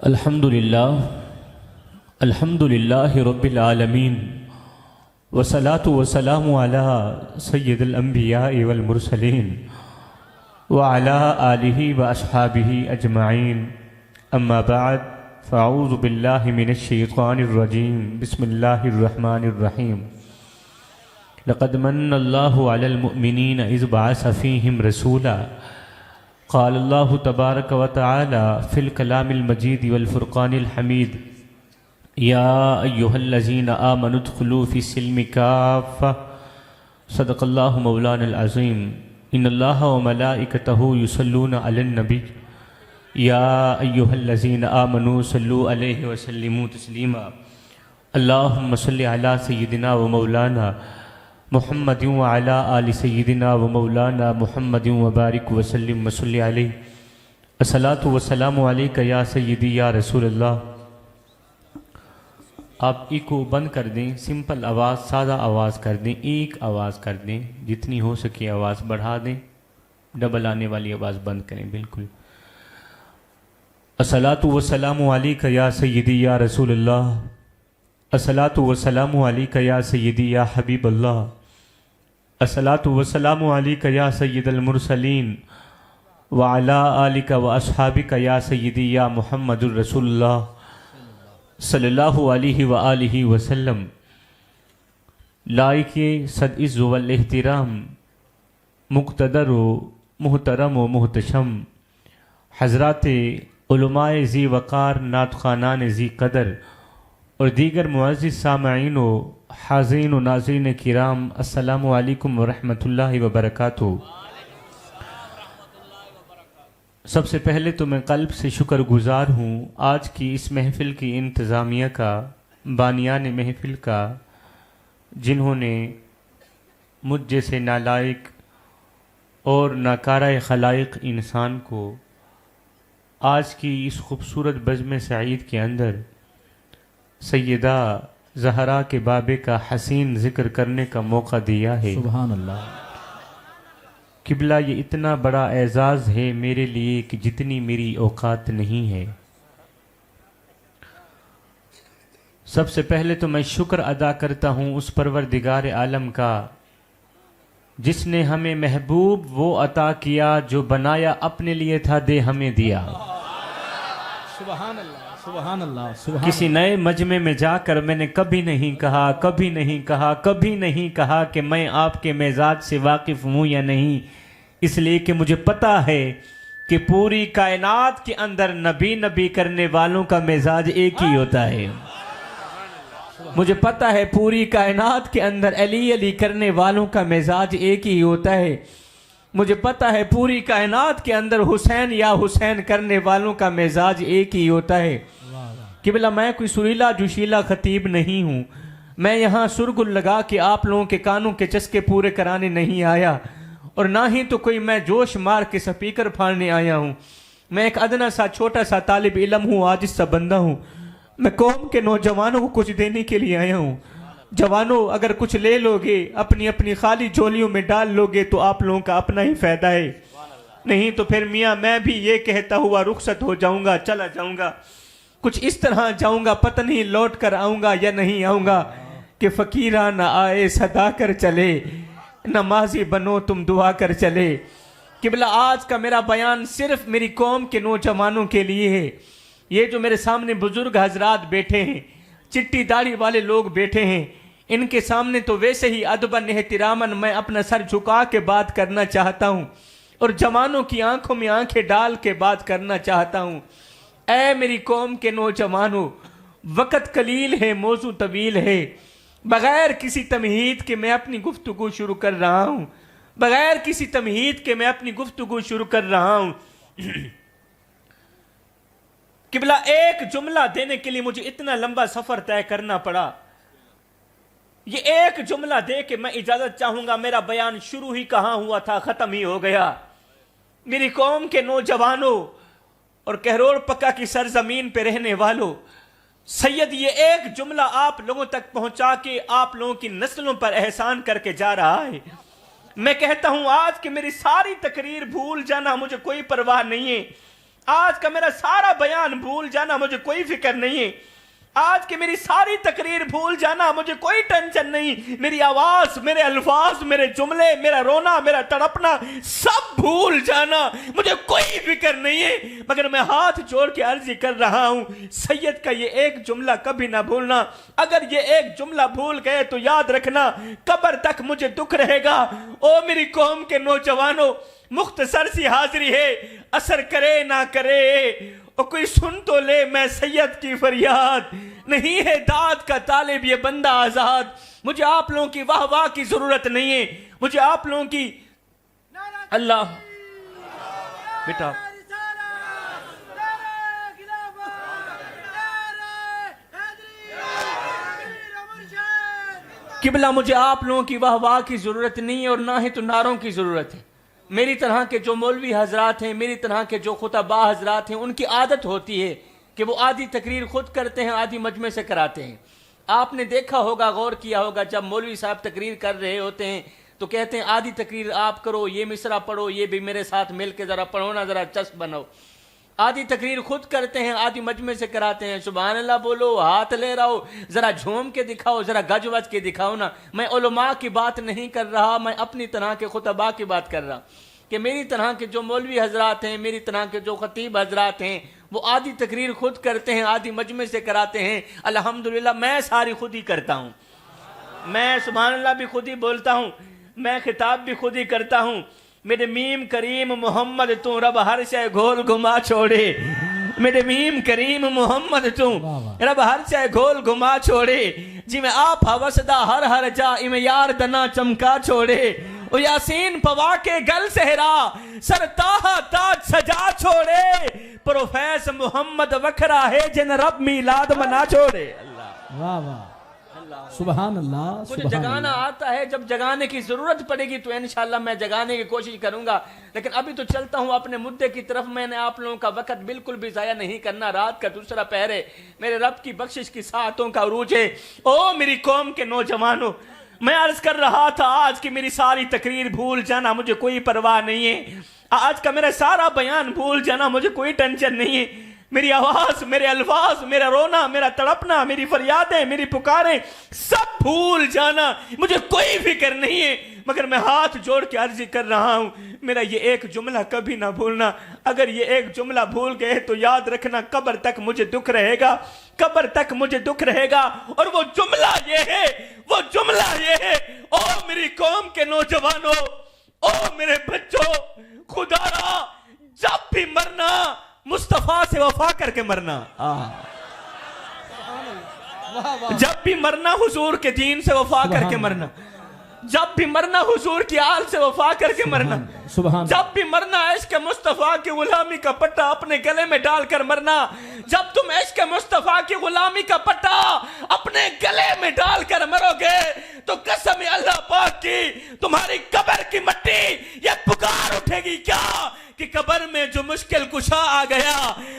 अल्हम्दुलिल्लाह अल्हम्दुलिल्लाहि रब्बिल आलमीन वस्सलातु वस्सलामु अला सय्यिदिल अंबिया'i वल मुरसलीन व अला आलिहि व अस्हाबिहि अजमाइन अम्मा बअद फ़अऊज़ु बिल्लाहि मिनश शैतानिर रजीम बिस्मिल्लाहिर रहमानिर रहीम लक़द मन्नल्लाहु अलल मुअमिनीन इज़ बअस फ़ीहिम रसूला क़ालल्लाहु तबारक व तआला फ़िल कलामिल मजीद वल फ़ुरक़ानिल हमीद या अय्युहल्लज़ीना आमनु उद्ख़ुलू फ़िस्सिल्मि काफ़्फ़ा सदक़ल्लाहु मौलानल अज़ीम इन्नल्लाहा व मलाइकतहु युसल्लूना अलन नबी या अय्युहल्लज़ीना आमनु सल्लू अलैहि व सल्लिमू तस्लीमा अल्लाहुम्मा सल्लि अला सय्यिदिना व मौलाना मुहम्मदिन व अला आलि सय्यिदिना व मौलाना मुहम्मदिन व बारिक व सल्लिम व सल्लि अलैहि अस्सलातु व सलामु अलैका या सय्यिदी या रसूलल्लाह। आप इको बंद कर दें, सिंपल आवाज़, सादा आवाज़ कर दें, एक आवाज़ कर दें, जितनी हो सके आवाज़ बढ़ा दें, डबल आने वाली आवाज़ बंद करें बिल्कुल। अस्सलातु व सलामु अलैका या सय्यिदी या रसूलल्लाह, अस्सलातु व सलामु अलैका या सय्यिदी या हबीबल्लाह, अस्सलातु व सलामु अलैका या सय्यिदल मुरसलीन व अला आलिका व अस्हाबिका या सय्यिदी या मुहम्मदुर रसूलुल्लाह सल्लल्लाहु अलैहि व आलिहि वसल्लम। लाइक़े सद इज़्ज़ वल एहतिराम मुक़्तदर व मुहतरम व मुहतशम हज़राते उलमाए ज़ी वक़ार नातख़ानान ज़ी क़दर और दीगर मुअज़्ज़िज़ सामईन व हाज़रीन व नाज़रीन किराम, अस्सलामु अलैकुम व रहमतुल्लाहि व बरकातुहू। सबसे पहले तो मैं क़ल्ब से शुक्रगुज़ार हूँ आज की इस महफ़िल की इंतज़ामिया का, बानियान महफ़िल का, जिन्होंने मुझ जैसे नालायक और नाकारा खलाइक इंसान को आज की इस खूबसूरत बज़्म सईद के अंदर सैयदा ज़हरा के बाबे का हसीन ज़िक्र करने का मौका दिया है। सुभान अल्लाह। किबला, ये इतना बड़ा एज़ाज़ है मेरे लिए कि जितनी मेरी औकात नहीं है। सबसे पहले तो मैं शुक्र अदा करता हूँ उस परवरदिगार आलम का जिसने हमें महबूब वो अता किया जो बनाया अपने लिए था, दे हमें दिया। सुभान अल्लाह, सुभान अल्लाह, सुभान। किसी नए मजमे में जाकर मैंने कभी नहीं कहा, कभी नहीं कहा, कभी नहीं कहा कि मैं आपके मिजाज से वाकिफ हूँ या नहीं, इसलिए कि मुझे पता है कि पूरी कायनात के अंदर नबी नबी करने वालों का मिजाज एक ही होता है। मुझे पता है पूरी कायनात के अंदर अली अली करने वालों का मिजाज एक ही होता है। मुझे पता है पूरी कायनात के अंदर हुसैन या हुसैन करने वालों का मिजाज एक ही होता है। किबला, मैं कोई सुरीला जोशीला खतीब नहीं हूँ। मैं यहाँ सुरगुल लगा के आप लोगों के कानों के चस्के पूरे कराने नहीं आया, और ना ही तो कोई मैं जोश मार के स्पीकर फाड़ने आया हूँ। मैं एक अदना सा छोटा सा तालिब इल्म हूँ, आजिज़ सा बंदा हूँ। मैं कौम के नौजवानों को कुछ देने के लिए आया हूँ। जवानों, अगर कुछ ले लोगे, अपनी अपनी खाली झोलियों में डाल लोगे तो आप लोगों का अपना ही फायदा है, नहीं तो फिर मियाँ मैं भी ये कहता हुआ रुखसत हो जाऊँगा, चला जाऊँगा। कुछ इस तरह जाऊँगा, पता नहीं लौट कर आऊँगा या नहीं आऊँगा, कि फ़कीरा न आए सदा कर चले, नमाजी बनो तुम दुआ कर चले। किबला, आज का मेरा बयान सिर्फ मेरी कौम के नौजवानों के लिए है। ये जो मेरे सामने बुजुर्ग हजरात बैठे हैं, चिट्टी दाढ़ी वाले लोग बैठे हैं, इनके सामने तो वैसे ही अदबन एहतिरामन मैं अपना सर झुका के बात करना चाहता हूँ और जवानों की आंखों में आंखें डाल के बात करना चाहता हूँ। ऐ मेरी कौम के नौजवानों, वक़्त कलील है, मौजू तवील है। बग़ैर किसी तमहीद के मैं अपनी गुफ्तगू शुरू कर रहा हूँ, बग़ैर किसी तमहीद के मैं अपनी गुफ्तगू शुरू कर रहा हूँ। किबला, एक जुमला देने के लिए मुझे इतना लंबा सफर तय करना पड़ा। ये एक जुमला दे के मैं इजाजत चाहूंगा, मेरा बयान शुरू ही कहाँ हुआ था खत्म ही हो गया। मेरी कौम के नौजवानों और कहरोड़ पक्का की सरजमीन पे रहने वालों, सैयद ये एक जुमला आप लोगों तक पहुंचा के आप लोगों की नस्लों पर एहसान करके जा रहा है। मैं कहता हूं आज की मेरी सारी तकरीर भूल जाना, मुझे कोई परवाह नहीं है। आज का मेरा सारा बयान भूल जाना, मुझे कोई फिक्र नहीं है। आज की मेरी सारी तकरीर भूल जाना, मुझे कोई टेंशन नहीं। मेरी आवाज, मेरे अल्फाज, मेरे जुमले, मेरा रोना, मेरा तड़पना, सब भूल जाना, मुझे कोई फिक्र नहीं है। मगर मैं हाथ जोड़ के अर्जी कर रहा हूं, सैयद का ये एक जुमला कभी ना भूलना। अगर ये एक जुमला भूल गए तो याद रखना, कब्र तक मुझे दुख रहेगा। ओ मेरी कौम के नौजवानों, मुख्तसर सी हाजिरी है, असर करे ना करे और कोई सुन तो ले मैं सैयद की फरियाद। नहीं है दाद का तालिब ये बंदा आजाद। मुझे आप लोगों की वाह वाह की जरूरत नहीं है, मुझे आप लोगों की अल्लाह बेटा किबला, मुझे आप लोगों की वाह वाह की जरूरत नहीं है और ना ही तो नारों की जरूरत है। मेरी तरह के जो मौलवी हजरात हैं, मेरी तरह के जो खुतबा हजरात हैं, उनकी आदत होती है कि वो आधी तकरीर खुद करते हैं, आधी मजमे से कराते हैं। आपने देखा होगा, गौर किया होगा, जब मौलवी साहब तकरीर कर रहे होते हैं तो कहते हैं आधी तकरीर आप करो, ये मिसरा पढ़ो, ये भी मेरे साथ मिल के ज़रा पढ़ो ना, ज़रा चस्प बनाओ। आधी तकरीर खुद करते हैं, आधी मजमे से कराते हैं। सुभान अल्लाह बोलो, हाथ ले रहा हो, जरा झूम के दिखाओ, जरा गज वज के दिखाओ ना। मैं उलमा की बात नहीं कर रहा, मैं अपनी तरह के खुतबा की बात कर रहा कि मेरी तरह के जो मौलवी हजरात हैं, मेरी तरह के जो खतीब हजरात हैं, वो आधी तकरीर खुद करते हैं, आधी मजमे से कराते हैं। अल्हम्दुलिल्लाह मैं सारी खुद ही करता हूँ। मैं सुभान अल्लाह भी खुद ही बोलता हूँ, मैं खिताब भी खुद ही करता हूँ। मेरे मीम करीम मोहम्मद तू रब हर शय घोल घुमा छोड़े, मेरे मीम करीम मोहम्मद तू रब हर शय घोल घुमा छोड़े। जिमें आप हवसदा हर हर जा इमें यार दना चमका छोड़े। ओ यासीन पवा के गल सहरा सर ताहा ताज सजा छोड़े। प्रोफेस मोहम्मद वखरा है जिन रब मीलाद मना छोड़े। अल्लाह वाह वाह, सुभान अल्लाह। मुझे जगाना आता है, जब जगाने की जरूरत पड़ेगी तो इंशाल्लाह मैं जगाने की कोशिश करूंगा। लेकिन अभी तो चलता हूं अपने मुद्दे की तरफ। मैंने आप लोगों का वक्त बिल्कुल भी जाया नहीं करना। रात का दूसरा पहर है, मेरे रब की बख्शिश की सातों का उरूज है। ओ मेरी कौम के नौजवानों, मैं अर्ज कर रहा था आज की मेरी सारी तकरीर भूल जाना, मुझे कोई परवाह नहीं है। आज का मेरा सारा बयान भूल जाना, मुझे कोई टेंशन नहीं है। मेरी आवाज, मेरे अल्फाज, मेरा रोना, मेरा तड़पना, मेरी फरियादें, मेरी पुकारें, सब भूल जाना, मुझे कोई फिक्र नहीं है। मगर मैं हाथ जोड़ के अर्जी कर रहा हूं, मेरा ये एक जुमला कभी ना भूलना। अगर ये एक जुमला भूल गए तो याद रखना, कब्र तक मुझे दुख रहेगा, कब्र तक मुझे दुख रहेगा। और वो जुमला ये है, वो जुमला ये है, ओ मेरी कौम के नौजवानों, ओ मेरे बच्चों, खुदारा जब भी मरना मुस्तफा से वफा करके मरना। जब भी मरना हुजूर के दीन से वफा करके मरना। जब भी मरना हुजूर की आल से वफा करके मरना। जब भी मरना इश्क मुस्तफा की गुलामी का पट्टा अपने गले में डालकर मरना। जब तुम इश्क मुस्तफा की गुलामी का पट्टा अपने गले में डालकर मरोगे तो कसम अल्लाह पाक की, तुम्हारी कब्र की मिट्टी ये पुकार उठेगी क्या कि कब्र में जो मुश्किल कुशा आ गया,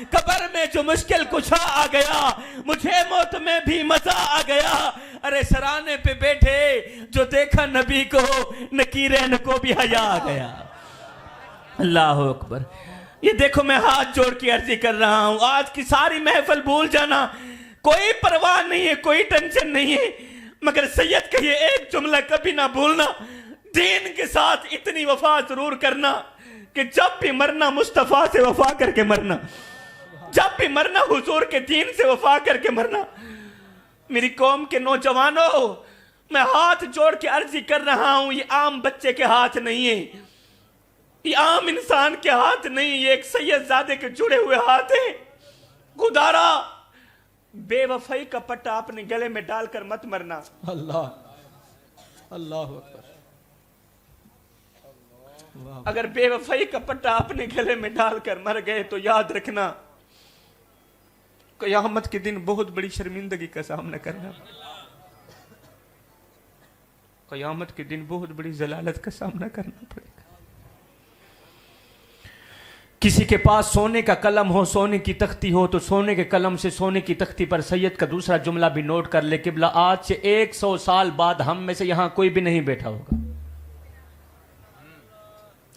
कब्र में जो मुश्किल कुशा आ गया, मुझे मौत में भी मजा आ गया। अरे सराने पे बैठे जो देखा नबी को, नकीरैन को भी हया आ गया। अल्लाह अकबर। ये देखो मैं हाथ जोड़ के अर्जी कर रहा हूं, आज की सारी महफिल भूल जाना, कोई परवाह नहीं है, कोई टेंशन नहीं है। मगर सैयद का ये एक जुमला कभी ना भूलना, दीन के साथ इतनी वफा जरूर करना कि जब भी मरना मुस्तफा से वफा करके मरना, जब भी मरना हुजूर के दीन से वफा करके मरना। मेरी कौम के नौजवानों, मैं हाथ जोड़ के अर्जी कर रहा हूं, ये आम बच्चे के हाथ नहीं है, ये आम इंसान के हाथ नहीं, ये एक सैयदजादे के जुड़े हुए हाथ है। खुदारा बेवफाई का पट्टा अपने गले में डालकर मत मरना। अल्लाह अल्लाह अकबर। अगर बेवफाई का पट्टा अपने गले में डालकर मर गए तो याद रखना, क़यामत के दिन बहुत बड़ी शर्मिंदगी का सामना करना, क़यामत के दिन बहुत बड़ी जलालत का सामना करना पड़ेगा। किसी के पास सोने का कलम हो, सोने की तख्ती हो, तो सोने के कलम से सोने की तख्ती पर सैयद का दूसरा जुमला भी नोट कर ले। किबला आज से 100 साल बाद हम में से यहां कोई भी नहीं बैठा होगा।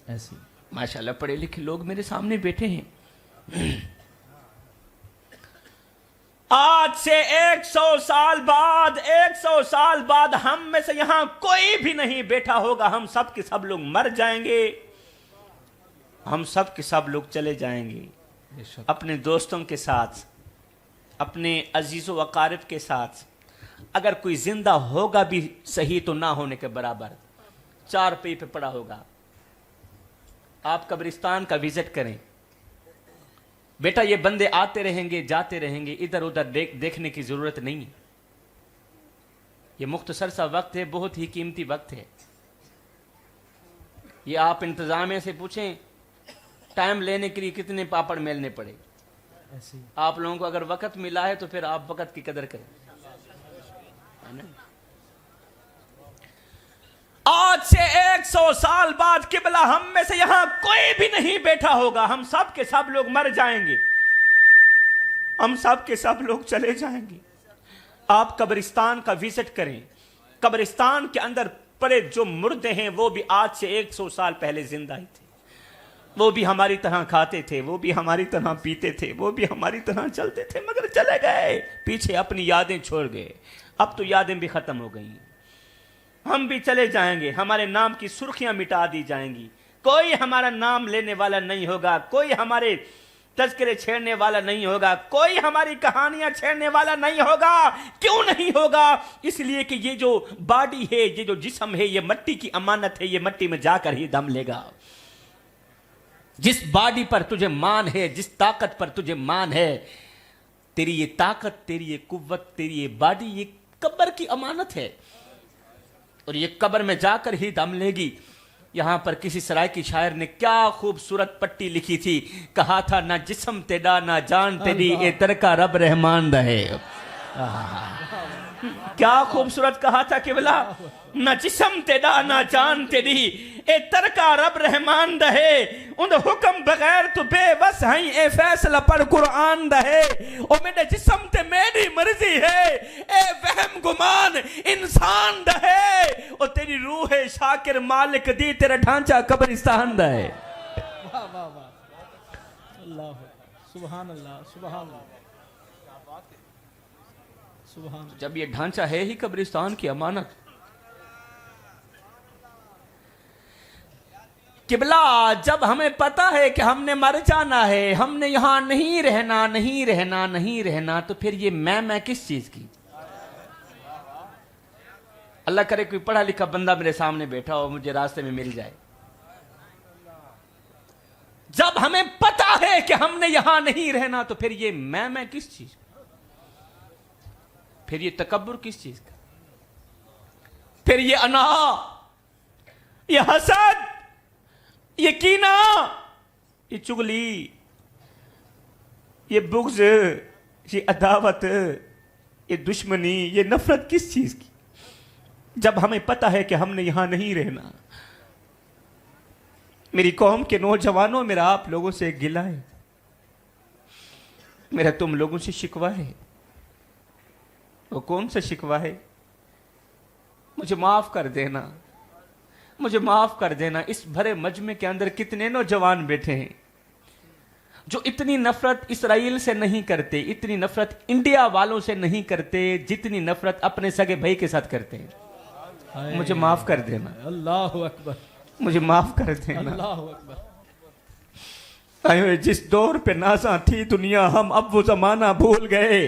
ऐसे माशाल्लाह पढ़े लिखे लोग मेरे सामने बैठे हैं, आज से 100 साल बाद 100 साल बाद हम में से यहां कोई भी नहीं बैठा होगा, हम सब के सब लोग मर जाएंगे, हम सब के सब लोग चले जाएंगे अपने दोस्तों के साथ, अपने अजीज़ो वकारिब के साथ। अगर कोई जिंदा होगा भी सही तो ना होने के बराबर, 4 पे पड़ा होगा। आप कब्रिस्तान का विजिट करें बेटा, ये बंदे आते रहेंगे जाते रहेंगे, इधर उधर देखने की जरूरत नहीं है। ये मुख्तसर सा वक्त है, बहुत ही कीमती वक्त है। ये आप इंतजामिया से पूछें टाइम लेने के लिए कितने पापड़ मेलने पड़े। आप लोगों को अगर वक्त मिला है तो फिर आप वक्त की कदर करें। आज से 100 साल बाद किबला हम में से यहां कोई भी नहीं बैठा होगा, हम सब के सब लोग मर जाएंगे, हम सब के सब लोग चले जाएंगे। आप कब्रिस्तान का विजिट करें, कब्रिस्तान के अंदर पड़े जो मुर्दे हैं वो भी आज से 100 साल पहले जिंदा ही थे, वो भी हमारी तरह खाते थे, वो भी हमारी तरह पीते थे, वो भी हमारी तरह चलते थे, मगर चले गए पीछे, अपनी यादें छोड़ गए। अब तो यादें भी खत्म हो गई, हम भी चले जाएंगे, हमारे नाम की सुर्खियां मिटा दी जाएंगी, कोई हमारा नाम लेने वाला नहीं होगा, कोई हमारे तज़किरे छेड़ने वाला नहीं होगा, कोई हमारी कहानियां छेड़ने वाला नहीं होगा। क्यों नहीं होगा? इसलिए कि ये जो बॉडी है, ये जो जिस्म है, ये मिट्टी की अमानत है, ये मिट्टी में जाकर ही दम लेगा। जिस बॉडी पर तुझे मान है, जिस ताकत पर तुझे मान है, तेरी ये ताकत, तेरी ये कुव्वत, तेरी ये बॉडी, ये कब्र की अमानत है और ये कब्र में जाकर ही दम लेगी। यहां पर किसी सरायकी शायर ने क्या खूबसूरत पट्टी लिखी थी, कहा था ना जिस्म तेरा ना जान तेरी, ए तरका रब रहमान रहे। क्या खूबसूरत कहा था किबला, ना जिस्म तेरा ना जान तेरी, ए तरका रब रहमान रहे, उन हुक्म बगैर तो बेबस हैं, ए फैसला पर कुरान रहे। ओ मेरे जिस्म ते मेरी मर्जी है, ए वहम गुमान इंसान रहे, ओ तेरी रूह है शाकिर मालिक दी, तेरा ढांचा कब्रिस्तान रहे। वाह वाह वाह, अल्लाह सुभान अल्लाह, सुभान अल्लाह, सुभान। जब ये ढांचा है ही कब्रिस्तान की अमानत, किबला जब हमें पता है कि हमने मर जाना है, हमने यहां नहीं रहना, नहीं रहना, नहीं रहना, तो फिर ये मैं किस चीज की? अल्लाह करे कोई पढ़ा लिखा बंदा मेरे सामने बैठा हो, मुझे रास्ते में मिल जाए। जब हमें पता है कि हमने यहां नहीं रहना, तो फिर ये मैं किस चीज? फिर ये तकब्बुर किस चीज का? फिर ये अना, ये हसद, ये कीना, ये चुगली, ये बुग़्ज़, ये अदावत, ये दुश्मनी, ये नफरत किस चीज की? जब हमें पता है कि हमने यहां नहीं रहना। मेरी कौम के नौजवानों, मेरा आप लोगों से गिला है, मेरा तुम लोगों से शिकवा है। वो कौन सा शिकवा है? मुझे माफ कर देना, मुझे माफ कर देना। इस भरे मजमे के अंदर कितने नौजवान बैठे हैं जो इतनी नफरत इसराइल से नहीं करते, इतनी नफरत इंडिया वालों से नहीं करते, जितनी नफरत अपने सगे भाई के साथ करते हैं। मुझे माफ कर देना, अल्लाहु अकबर, मुझे माफ कर देना। अल्लाहु अकबर। जिस दौर पे नाज़ा थी दुनिया, हम अब वो जमाना भूल गए।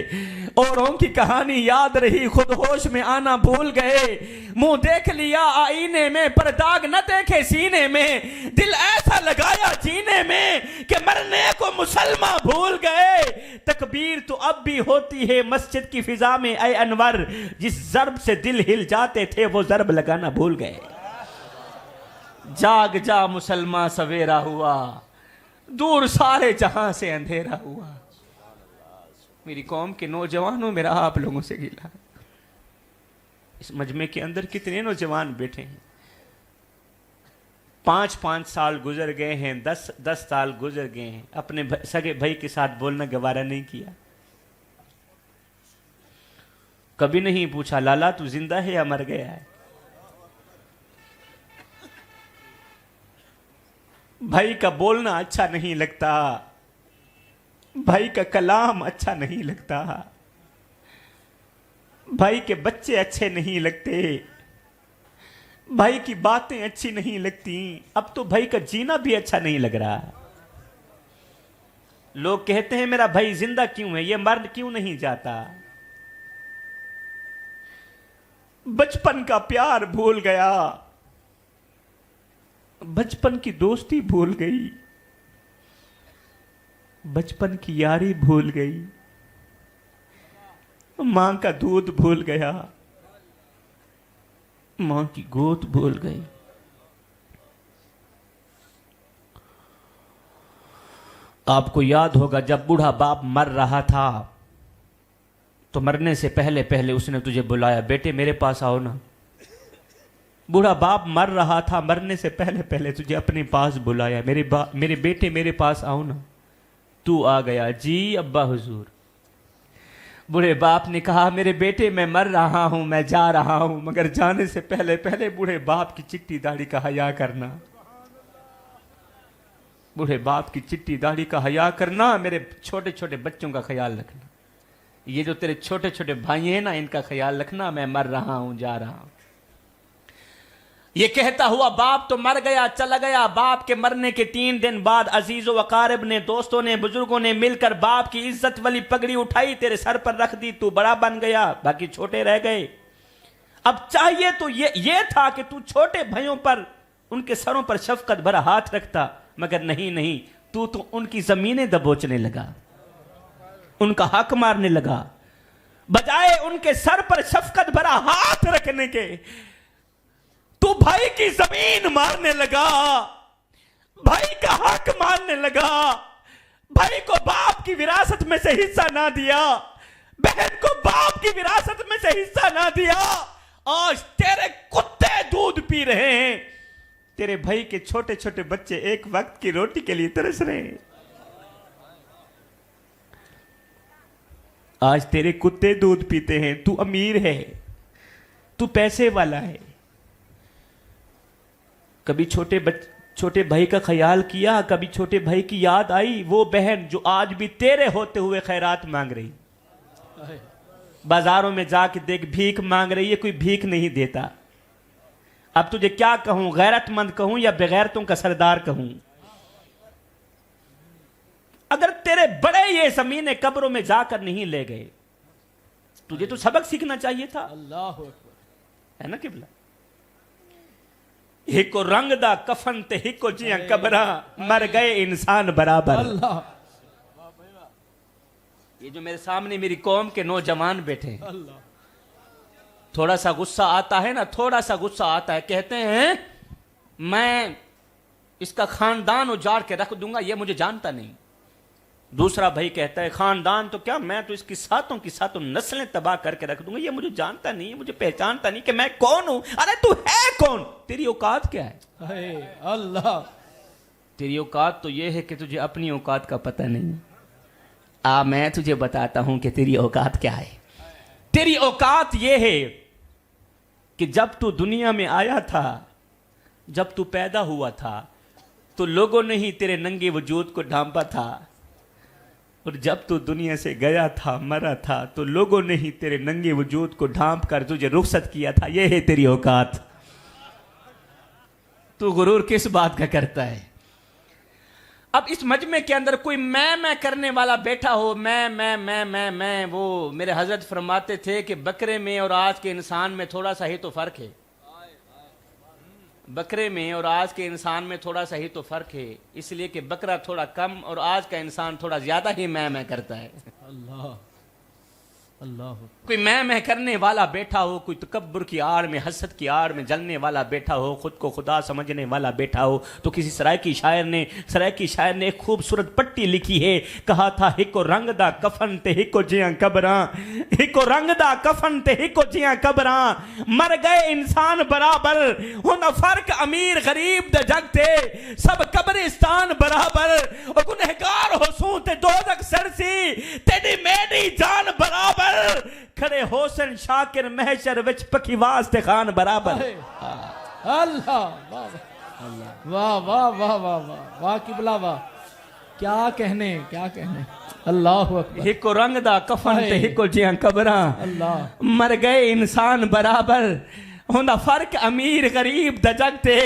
औरों की कहानी याद रही, खुद होश में आना भूल गए। मुंह देख लिया आईने में, पर दाग न देखे सीने में। दिल ऐसा लगाया जीने में कि मरने को मुसलमान भूल गए। तकबीर तो अब भी होती है मस्जिद की फिजा में, ऐ अनवर, जिस जर्ब से दिल हिल जाते थे वो जर्ब लगाना भूल गए। जाग जा मुसलमान, सवेरा हुआ, दूर सारे जहां से अंधेरा हुआ। मेरी कौम के नौजवानों, मेरा आप लोगों से गिला। इस मजमे के अंदर कितने नौजवान बैठे हैं, 5-5 साल गुजर गए हैं, 10 साल गुजर गए हैं, अपने सगे भाई के साथ बोलना गवारा नहीं किया। कभी नहीं पूछा लाला तू जिंदा है या मर गया है। भाई का बोलना अच्छा नहीं लगता, भाई का कलाम अच्छा नहीं लगता, भाई के बच्चे अच्छे नहीं लगते, भाई की बातें अच्छी नहीं लगती, अब तो भाई का जीना भी अच्छा नहीं लग रहा। लोग कहते हैं मेरा भाई जिंदा क्यों है, ये मर क्यों नहीं जाता। बचपन का प्यार भूल गया, बचपन की दोस्ती भूल गई, बचपन की यारी भूल गई, मां का दूध भूल गया, मां की गोद भूल गई। आपको याद होगा जब बूढ़ा बाप मर रहा था तो मरने से पहले पहले उसने तुझे बुलाया, बेटे मेरे पास आओ ना। बूढ़ा बाप मर रहा था, मरने से पहले पहले तुझे अपने पास बुलाया, मेरे बेटे मेरे पास आओ ना। तू आ गया, जी अब्बा हुजूर। बूढ़े बाप ने कहा मेरे बेटे मैं मर रहा हूं, मैं जा रहा हूं, मगर जाने से पहले पहले बूढ़े बाप की चिट्टी दाढ़ी का हया करना, बूढ़े बाप की चिट्टी दाढ़ी का हया करना, मेरे छोटे छोटे बच्चों का ख्याल रखना, ये जो तेरे छोटे छोटे भाई हैं ना इनका ख्याल रखना, मैं मर रहा हूं, जा रहा हूं। ये कहता हुआ बाप तो मर गया, चला गया। बाप के मरने के 3 दिन बाद अजीजों वकारिब ने, दोस्तों ने, बुजुर्गों ने मिलकर बाप की इज्जत वाली पगड़ी उठाई, तेरे सर पर रख दी, तू बड़ा बन गया, बाकी छोटे रह गए। अब चाहिए तो ये था कि तू छोटे भाइयों पर, उनके सरों पर शफकत भरा हाथ रखता, मगर नहीं, तू तो उनकी जमीनें दबोचने लगा, उनका हक मारने लगा। बजाय उनके सर पर शफकत भरा हाथ रखने के तू भाई की जमीन मारने लगा, भाई का हक मारने लगा, भाई को बाप की विरासत में से हिस्सा ना दिया, बहन को बाप की विरासत में से हिस्सा ना दिया। आज तेरे कुत्ते दूध पी रहे हैं, तेरे भाई के छोटे छोटे बच्चे एक वक्त की रोटी के लिए तरस रहे हैं। आज तेरे कुत्ते दूध पीते हैं, तू अमीर है, तू पैसे वाला है। कभी छोटे भाई का ख्याल किया, कभी छोटे भाई की याद आई, वो बहन जो आज भी तेरे होते हुए खैरात मांग रही, बाजारों में जाके देख भीख मांग रही है, कोई भीख नहीं देता। अब तुझे क्या कहूं, गैरतमंद कहूं या बेगैरतों का सरदार कहूं? अगर तेरे बड़े ये जमीने कब्रों में जाकर नहीं ले गए, तुझे तो सबक सीखना चाहिए था। अल्लाह अकबर, है ना किबला? हिको रंग दा कफन ते हिको जिया कबरा, मर गए इंसान बराबर। अल्लाह, ये जो मेरे सामने मेरी कौम के नौजवान बैठे हैं, अल्लाह, थोड़ा सा गुस्सा आता है ना, थोड़ा सा गुस्सा आता है, कहते हैं मैं इसका खानदान उजाड़ के रख दूंगा, ये मुझे जानता नहीं। दूसरा भाई कहता है खानदान तो क्या, मैं तो इसकी सातों की सातों नस्लें तबाह करके रख दूंगा, ये मुझे जानता नहीं, मुझे पहचानता नहीं कि मैं कौन हूं। अरे तू है कौन? तेरी औकात क्या है? अल्लाह, तेरी औकात तो ये है कि तुझे अपनी औकात का पता नहीं। मैं तुझे बताता हूं कि तेरी औकात क्या है। तेरी औकात ये है कि जब तू दुनिया में आया था, जब तू पैदा हुआ था, तो लोगों ने ही तेरे नंगे वजूद को ढांपा था, और जब तू दुनिया से गया था, मरा था, तो लोगों ने ही तेरे नंगे वजूद को ढांप कर तुझे रुखसत किया था। यह है तेरी औकात। तू गुरूर किस बात का करता है? अब इस मजमे के अंदर कोई मैं करने वाला बैठा हो, मैं, वो मेरे हजरत फरमाते थे कि बकरे में और आज के इंसान में थोड़ा सा ही तो फर्क है। बकरे में और आज के इंसान में थोड़ा सा ही तो फर्क है, इसलिए कि बकरा थोड़ा कम और आज का इंसान थोड़ा ज्यादा ही मैं करता है। अल्लाह, अल्लाह, कोई मैं करने वाला बैठा हो, कोई तकब्बुर की आड़ में, हसद की आड़ में जलने वाला बैठा हो, खुद को खुदा समझने वाला बैठा हो, तो किसी सरायकी शायर ने एक खूबसूरत पट्टी लिखी है, कहा था हिको रंग दा कफन ते हिको जिया कबरा, हिको रंग दा कफन ते हिको जिया कबरा, मर गए इंसान बराबर, हुन फर्क अमीर गरीब दे जग ते, सब कब्रिस्तान बराबर, और गुनहगार हो सू ते दोजख सरसी, तेरी मेरी जान बराबर, खड़े होसन शाकिर महशर विच पखी वास्ते खान बराबर। अल्लाह, वाह वाह वाह वाह वाह वाह, किबला वाह, क्या कहने, क्या कहने। अल्लाह अकबर हिको रंग दा कफन ते हाय। हिको जियां कबरां अल्लाह मर गए इंसान बराबर होंदा फर्क अमीर गरीब दा जग ते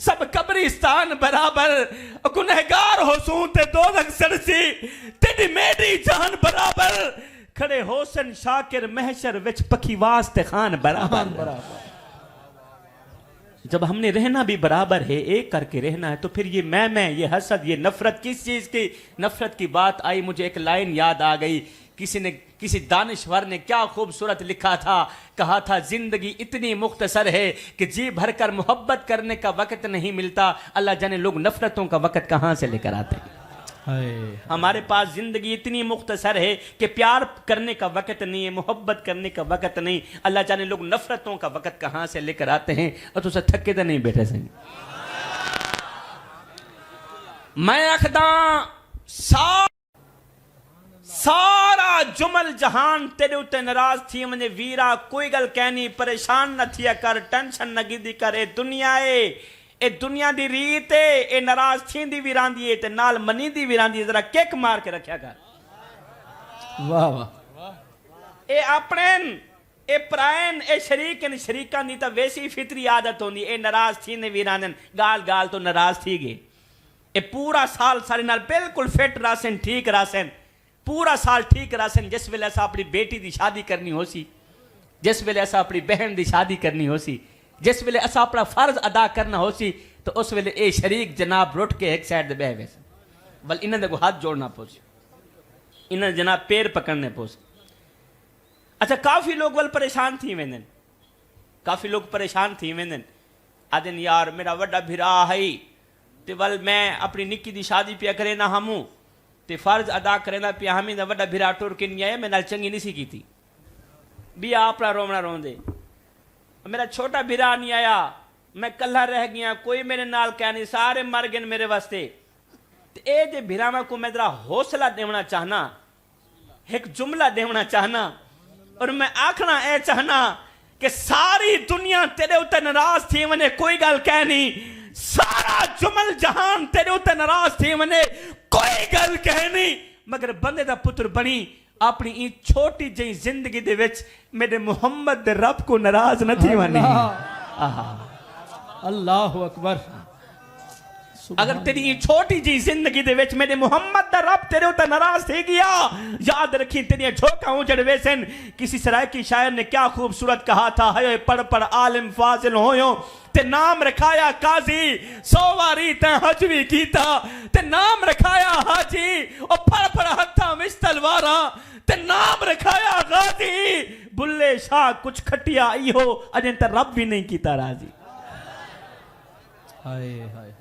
सब कब्रिस्तान बराबर गुनहगार हो सूं ते दोज़ख सड़सी तेरी मेरी जान बराबर खड़े होसन शाकिर महशर विच पखीवास ते खान बराबर बराबर जब हमने रहना भी बराबर है एक करके रहना है तो फिर ये मैं ये हसद ये नफरत किस चीज की नफरत की बात आई मुझे एक लाइन याद आ गई किसी दानिश्वर ने क्या खूबसूरत लिखा था कहा था जिंदगी इतनी मुख्तसर है कि जी भरकर मोहब्बत करने का वक्त नहीं मिलता अल्लाह जाने लोग नफरतों का वक्त कहां से लेकर आते हैं हाय हमारे पास जिंदगी इतनी मुख्तसर है कि प्यार करने का वक्त नहीं है मोहब्बत करने का वक्त नहीं अल्लाह जाने लोग नफरतों का वक्त कहां से लेकर आते हैं और तुझे थके तो नहीं बैठे सही मैं अखदा सारा जुमल जहान तेरे उत्ते नाराज थी मने वीरा कोई गल कहनी परेशान न थिया कर टेंशन न गिदी करे दुनिया ए दुनिया दी रीत ए नाराज थींदी भी रांदी ते नाल मनींदी भी रांदी जरा किक मार के रखया कर वाह वाह ए अपनेन ए प्रायन ए शरीकन शरीकां दी तां वैसी फितरी आदत होंदी ए नाराज थींदे भी रांदन गाल गाल तो नाराज थी गए ए पूरा साल सारे नाल बिल्कुल फिट रासन ठीक रासन पूरा साल ठीक रासन जिस वेले असा अपनी बेटी दी शादी करनी हो सी जिस वेले असा अपनी बहन दी शादी करनी हो सी जिस वेले असा अपना फर्ज अदा करना हो सी तो उस वेले ए शरीक जनाब रुट के एक साइड दे बह वैसे बल इन्हें को हाथ जोड़ना पोस इन्हें जनाब पैर पकड़ने पोस अच्छा काफी लोग वल परेशान थी वेंदन काफी लोग परेशान थी वेंदन आदन यार मेरा वड्डा भिरा है ते वल मैं अपनी निक्की दी शादी पिया करे ना हमू ते फर्ज अदा करेंदा पिया हमी दा वड्डा भिरा टुर के नहीं आया मैं नाल चंगी नहीं सी कीती भी आपरा रोवना रोंदे मेरा छोटा भिरा नहीं आया मैं कल्ला रह गया कोई मेरे नाल क्या नहीं सारे मर गए मेरे वास्ते ए जे भिरावा को मैं जरा हौसला देना चाहना एक जुमला देना चाहना और मैं आखना ए चाहना कि सारी दुनिया तेरे उत्ते नाराज थी वने कोई गल कह नहीं सारा जुमल जहान तेरे उत्ते नाराज थी वने कोई गल कह नहीं मगर बंदे दा पुत्र बनी अपनी ई छोटी जी जिंदगी दे विच मेरे मोहम्मद दे रब को नाराज न थी वनी अल्लाह अकबर अगर तेरी ये छोटी जी जिंदगी दे विच मेरे मोहम्मद दा रब तेरे उते नाराज थी गया याद रखी तेरी झोंका उजड़ वेसन किसी सरायकी शायर ने क्या खूबसूरत कहा था हाय पढ़ पढ़ आलिम फाजिल होयो ते नाम रखाया काजी 100 वारी ते हज भी कीता ते नाम रखाया हाजी और पढ़ पढ़ हत्था विच तलवारा ते नाम रखाया गाजी बुल्ले शाह कुछ खटिया इहो अजे ते रब भी नहीं कीता राजी हाय हाय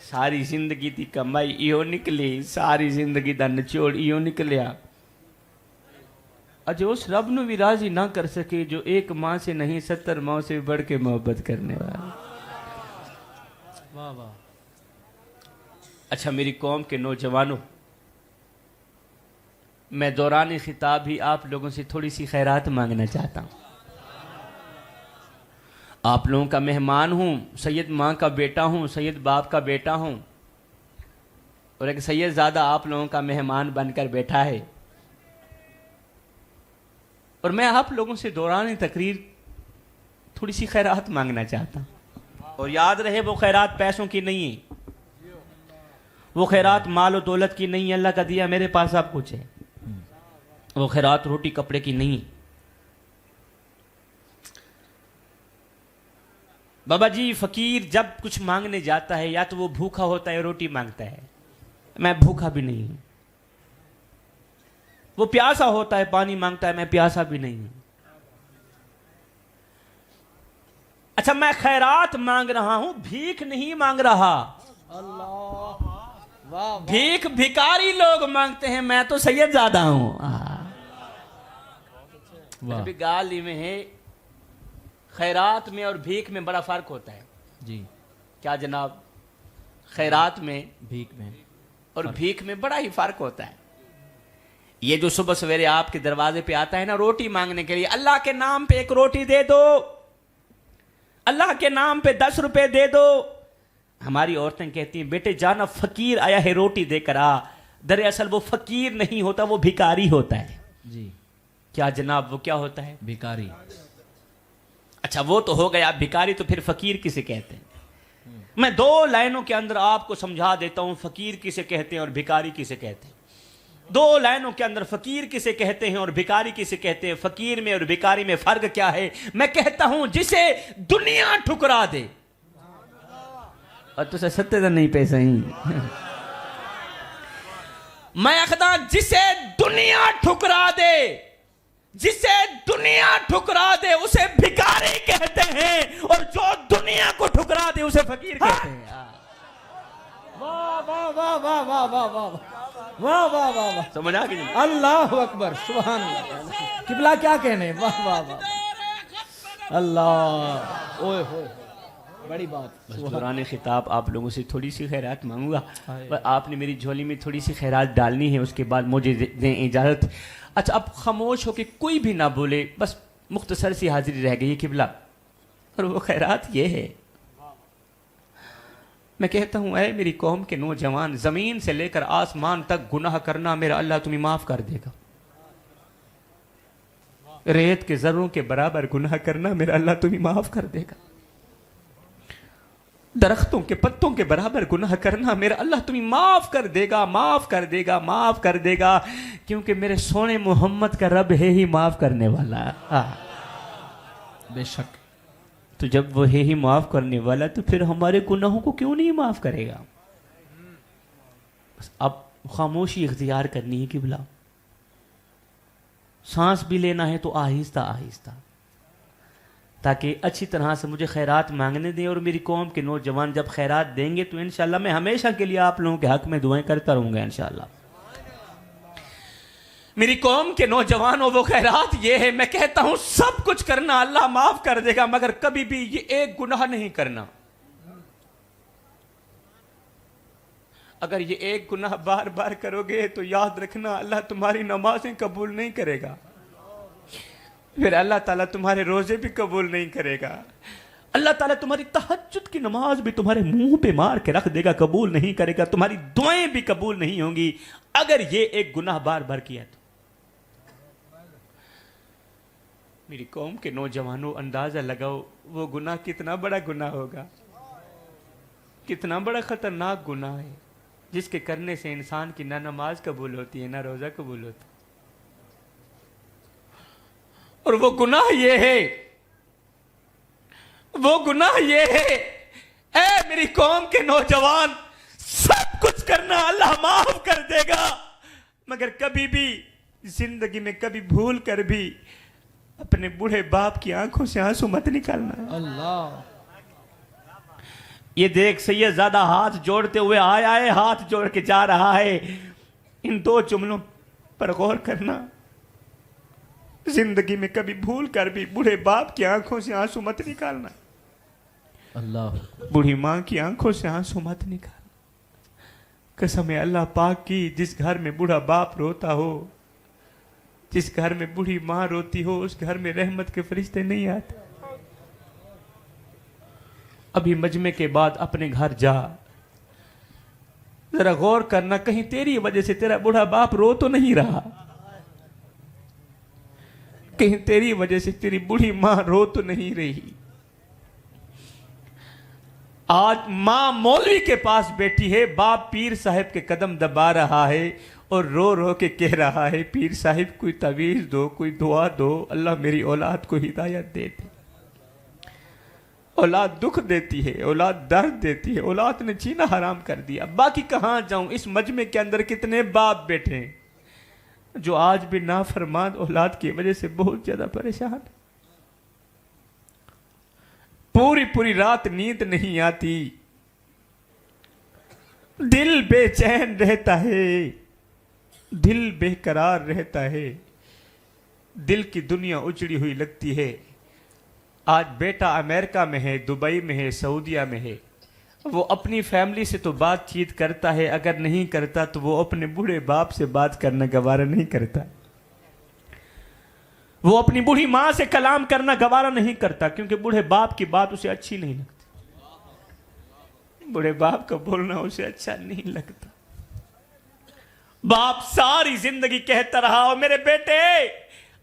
सारी जिंदगी दी कमाई इहो निकली सारी जिंदगी दा निचोड़ इहो निकलिया अज उस रब नु भी राजी ना कर सके जो एक माँ से नहीं 70 माँ से बढ़ के मोहब्बत करने वाला वाह वाह अच्छा मेरी कौम के नौजवानों मैं दौरान खिताब ही आप लोगों से थोड़ी सी खैरात मांगना चाहता हूँ आप लोगों का मेहमान हूँ सैयद माँ का बेटा हूँ सैयद बाप का बेटा हूँ और एक सैयद ज़्यादा आप लोगों का मेहमान बनकर बैठा है और मैं आप लोगों से दौरान तकरीर थोड़ी सी खैरात मांगना चाहता हूँ और याद रहे वो खैरात पैसों की नहीं है वो खैरात माल और दौलत की नहीं है अल्लाह का दिया मेरे पास सब कुछ है वो खैरात रोटी कपड़े की नहीं है बाबा जी फकीर जब कुछ मांगने जाता है या तो वो भूखा होता है रोटी मांगता है मैं भूखा भी नहीं हूं वो प्यासा होता है पानी मांगता है मैं प्यासा भी नहीं हूं अच्छा मैं खैरात मांग रहा हूं भीख नहीं मांग रहा अल्लाह वाह भीख भिकारी लोग मांगते हैं मैं तो सैयद ज्यादा हूं वाह अभी गाल में है खैरात में और भीख में बड़ा फर्क होता है जी क्या जनाब खैरात में भीख में और भीख में बड़ा ही फर्क होता है ये जो सुबह सवेरे आपके दरवाजे पे आता है ना रोटी मांगने के लिए अल्लाह के नाम पे एक रोटी दे दो अल्लाह के नाम पे 10 रुपए दे दो हमारी औरतें कहती हैं बेटे जाना फकीर आया है रोटी देकर आ दरअसल वो फकीर नहीं होता, वो भिकारी होता है। जी। क्या जनाब, वो क्या होता है? भिखारी। अच्छा वो तो हो गया भिखारी, तो फिर फकीर किसे कहते हैं? मैं 2 लाइनों के अंदर आपको समझा देता हूं फकीर किसे कहते हैं और भिखारी किसे कहते हैं। 2 लाइनों के अंदर फकीर किसे कहते हैं और भिखारी किसे कहते हैं। फकीर में और भिखारी में फर्क क्या है? मैं कहता हूं जिसे दुनिया ठुकरा दे, और तुझे सत्य तो नहीं पैसा ही मैं आखदा जिसे दुनिया ठुकरा दे, जिसे दुनिया ठुकरा दे उसे भिखारी कहते हैं, और जो दुनिया को ठुकरा दे उसे फकीर कहते हैं। वाह वाह वाह वाह वाह वाह वाह वाह वाह वाह वाह, समझ आ गई? अल्लाह अकबर, सुभान अल्लाह। किबला क्या कहने, वाह वाह वाह, अल्लाह, ओए होए, बड़ी बात। दौरान खिताब आप लोगों से थोड़ी सी खैरात मांगूंगा, पर आपने मेरी झोली में थोड़ी सी खैरात डालनी है, उसके बाद मुझे दें इजाज़त। अच्छा अब खामोश होके कोई भी ना बोले, बस मुख्तसर सी हाजिरी रह गई किबला, और वो खैरात ये है। मैं कहता हूँ ऐ मेरी कौम के नौजवान, जमीन से लेकर आसमान तक गुनाह करना मेरा अल्लाह तुम्हें माफ कर देगा। रेत के जर्रों के बराबर गुनाह करना मेरा अल्लाह तुम्हें माफ कर देगा। दरख्तों के पत्तों के बराबर गुनाह करना मेरा अल्लाह तुम्हें माफ कर देगा, माफ कर देगा, माफ कर देगा, क्योंकि मेरे सोने मोहम्मद का रब है ही माफ करने वाला। बेशक। तो जब वो है ही माफ करने वाला, तो फिर हमारे गुनाहों को क्यों नहीं माफ करेगा? बस अब खामोशी इख्तियार करनी है किबला। सांस भी लेना है तो आहिस्ता आहिस्ता, ताकि अच्छी तरह से मुझे खैरात मांगने दें। और मेरी कौम के नौजवान जब खैरात देंगे तो इंशाल्लाह मैं हमेशा के लिए आप लोगों के हक में दुआएं करता रहूंगा इंशाल्लाह। मेरी कौम के नौजवानों, वो खैरात ये है, मैं कहता हूं सब कुछ करना अल्लाह माफ कर देगा, मगर कभी भी ये एक गुनाह नहीं करना। अगर ये एक गुनाह बार बार करोगे तो याद रखना अल्लाह तुम्हारी नमाजें कबूल नहीं करेगा, फिर अल्लाह ताला तुम्हारे रोजे भी कबूल नहीं करेगा। अल्लाह ताला तुम्हारी तहज्जुद की नमाज भी तुम्हारे मुंह पे मार के रख देगा, कबूल नहीं करेगा। तुम्हारी दुआएं भी कबूल नहीं होंगी अगर ये एक गुनाह बार बार किया तो। मेरी कौम के नौजवानों, अंदाजा लगाओ वो गुनाह कितना बड़ा गुनाह होगा, कितना बड़ा खतरनाक गुनाह है, जिसके करने से इंसान की ना नमाज कबूल होती है ना रोजा कबूल होता है। और वो गुनाह ये है, वो गुनाह ये है, ऐ मेरी कौम के नौजवान, सब कुछ करना अल्लाह माफ कर देगा, मगर कभी भी जिंदगी में कभी भूल कर भी अपने बूढ़े बाप की आंखों से आंसू मत निकालना। अल्लाह। ये देख सैयदजादा हाथ जोड़ते हुए आया है, हाथ जोड़ के जा रहा है। इन 2 जुमलों पर गौर करना, जिंदगी में कभी भूल कर भी बूढ़े बाप की आंखों से आंसू मत निकालना, अल्लाह। बूढ़ी मां की आंखों से आंसू मत निकालना। कसम है अल्लाह पाक की, जिस घर में बूढ़ा बाप रोता हो, जिस घर में बूढ़ी मां रोती हो, उस घर में रहमत के फरिश्ते नहीं आते। अभी मजमे के बाद अपने घर जा, जरा गौर करना, कहीं तेरी वजह से तेरा बूढ़ा बाप रो तो नहीं रहा, कहीं तेरी वजह से तेरी बूढ़ी मां रो तो नहीं रही। आज मां मौलवी के पास बैठी है, बाप पीर साहिब के कदम दबा रहा है और रो रो के कह रहा है, पीर साहिब कोई तवीज दो, कोई दुआ दो, अल्लाह मेरी औलाद को हिदायत दे दे। औलाद दुख देती है, औलाद दर्द देती है, औलाद ने जीना हराम कर दिया। बाकी कहां जाऊं, इस मजमे के अंदर कितने बाप बैठे हैं जो आज भी नाफरमान औलाद की वजह से बहुत ज्यादा परेशान। पूरी पूरी रात नींद नहीं आती, दिल बेचैन रहता है, दिल बेकरार रहता है, दिल की दुनिया उजड़ी हुई लगती है। आज बेटा अमेरिका में है, दुबई में है, सऊदीया में है, वो अपनी फैमिली से तो बातचीत करता है, अगर नहीं करता तो वो अपने बूढ़े बाप से बात करना गवारा नहीं करता, वो अपनी बूढ़ी मां से कलाम करना गवारा नहीं करता, क्योंकि बूढ़े बाप की बात उसे अच्छी नहीं लगती, बूढ़े बाप का बोलना उसे अच्छा नहीं लगता। बाप सारी जिंदगी कहता रहा, और मेरे बेटे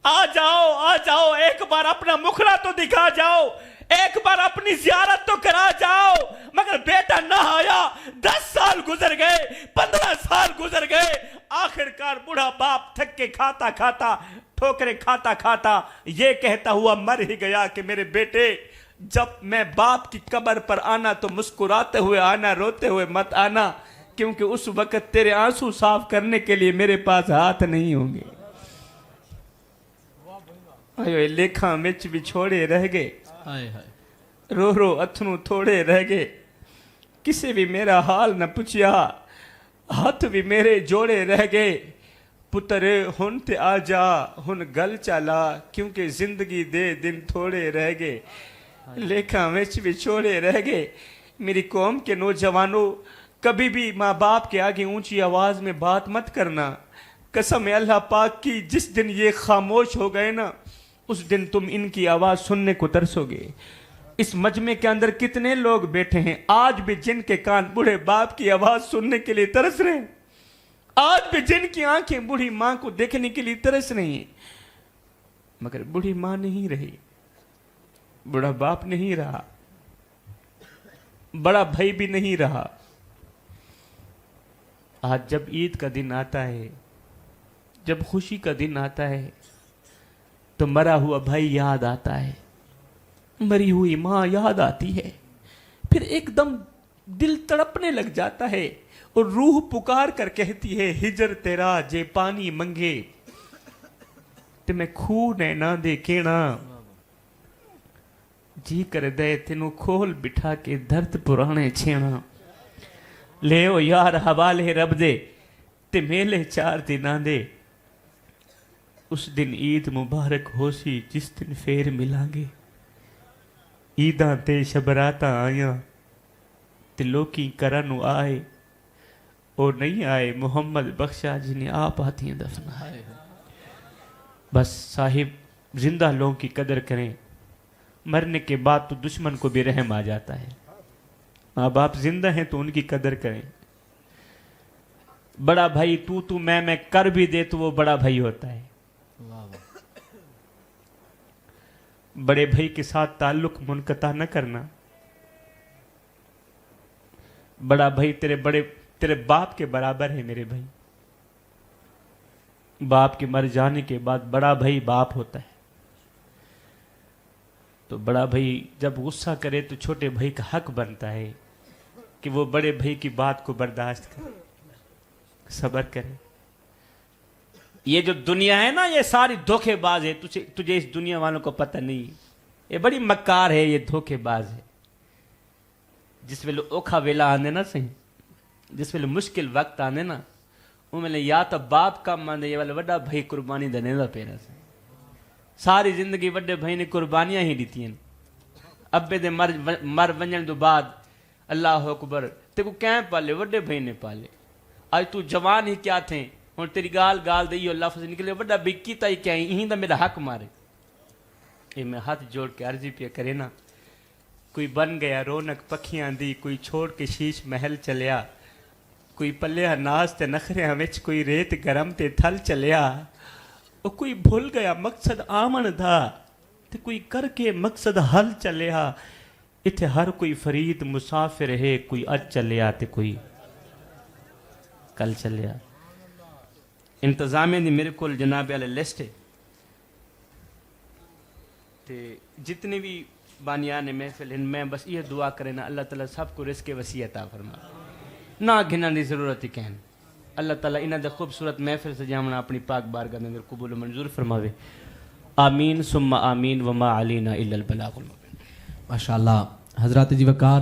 आ जाओ, एक बार अपना मुखड़ा तो दिखा जाओ, एक बार अपनी जियारत तो करा जाओ। मगर बेटा ना आया। 10 साल गुजर गए, 15 साल गुजर गए। आखिरकार बूढ़ा बाप थक के खाता खाता, ठोकरे खाता खाता ये कहता हुआ मर ही गया कि मेरे बेटे, जब मैं बाप की कब्र पर आना तो मुस्कुराते हुए आना, रोते हुए मत आना, क्योंकि उस वक्त तेरे आंसू साफ करने के लिए मेरे पास हाथ नहीं होंगे। आयो लेखा मिच बिछोड़े रह गए, रो रो अथनू थोड़े रह गए। किसी भी मेरा हाल न पूछिया, हाथ भी मेरे जोड़े रह गए। पुत्र हुन ते आ जा, हुन गल चला, क्योंकि जिंदगी दे दिन थोड़े रह गए। लेखा मिच बिछोड़े रह गए। मेरी कौम के नौजवानों, कभी भी माँ बाप के आगे ऊंची आवाज में बात मत करना। कसम है अल्लाह पाक की, जिस दिन ये खामोश हो गए ना, उस दिन तुम इनकी आवाज सुनने को तरसोगे। इस मजमे के अंदर कितने लोग बैठे हैं आज भी जिनके कान बूढ़े बाप की आवाज सुनने के लिए तरस रहे हैं, आज भी जिनकी आंखें बूढ़ी मां को देखने के लिए तरस रही हैं। मगर बूढ़ी मां नहीं रही, बूढ़ा बाप नहीं रहा, बड़ा भाई भी नहीं रहा। आज जब ईद का दिन आता है, जब खुशी का दिन आता है, तो मरा हुआ भाई याद आता है, मरी हुई मां याद आती है। फिर एकदम दिल तड़पने लग जाता है और रूह पुकार कर कहती है, हिजर तेरा जे पानी मंगे ते मैं खूह ने ना दे केना। जी कर दे तेनू खोल बिठा के दर्द पुराने छेना। ले ओ यार हवाले रब दे ते मेले 4 दिना दे। उस दिन ईद मुबारक हो सी जिस दिन फेर मिलांगे। ईदां ते शबरातां आया ते लोकी करन आए, और नहीं आए मोहम्मद बख्शा जिन्हें आप आती दफना। बस साहिब, जिंदा लोगों की कदर करें, मरने के बाद तो दुश्मन को भी रहम आ जाता है। माँ बाप जिंदा हैं तो उनकी कदर करें। बड़ा भाई तू मैं कर भी दे तो वो बड़ा भाई होता है। बड़े भाई के साथ ताल्लुक मुनक़ता न करना। बड़ा भाई तेरे बाप के बराबर है मेरे भाई। बाप के मर जाने के बाद बड़ा भाई बाप होता है। तो बड़ा भाई जब गुस्सा करे तो छोटे भाई का हक बनता है कि वो बड़े भाई की बात को बर्दाश्त करे, सब्र करे। ये जो दुनिया है ना, ये सारी धोखेबाज है। तुझे इस दुनिया वालों को पता नहीं, ये बड़ी मक्कार है, ये धोखेबाज है। जिस वेले औखा वेला आने ना सही, जिस वेले मुश्किल वक्त आने ना, वो मैंने या तो बाप का मान ये वाला बड़ा भाई कुर्बानी देने का पेरा से। सारी जिंदगी बड़े भाई ने कुर्बानियां ही दी हैं। अब्बे दे मर वजन तो बाद अल्लाह अकबर ते को कैं पाले, बड़े भाई ने पाले। आज तू जवान ही क्या थे, हुण तेरी गाल दी लफ्ज निकले, बड़ा बिकी ताई क्या यहीं दा मेरा हक मारे। ये मैं हाथ जोड़ के अर्जी पे करे ना, कोई बन गया रौनक पखियां दी, कोई छोड़ के शीश महल चलिया, कोई पलिया नाज ते नखरियां विच, कोई रेत गरम ते थल चलिया। और कोई भूल गया मकसद आमन दा, ते कोई करके मकसद हल चलिया। इत्थे हर कोई फरीद मुसाफिर है, कोई अज चलिया ते कोई कल चलिया। इंतजामिया दी मेरे को जनाब वाले लिस्ट है, ते जितने भी बानियान महफिल हैं, मैं बस ये दुआ करें ना, अल्लाह ताला सबको रिज़्क़ वसीयत अता फरमा, ना घिनण दी ज़रूरत ही कहन। अल्लाह ताला इन्हां दा खूबसूरत महफिल सजावना अपनी पाक बारगाह में कबूल मंजूर फरमावे। आमीन सुम्मा आमीन वमा अलीना इल्लल बलागुल मुबीन। माशाअल्लाह हज़रात जी वकार।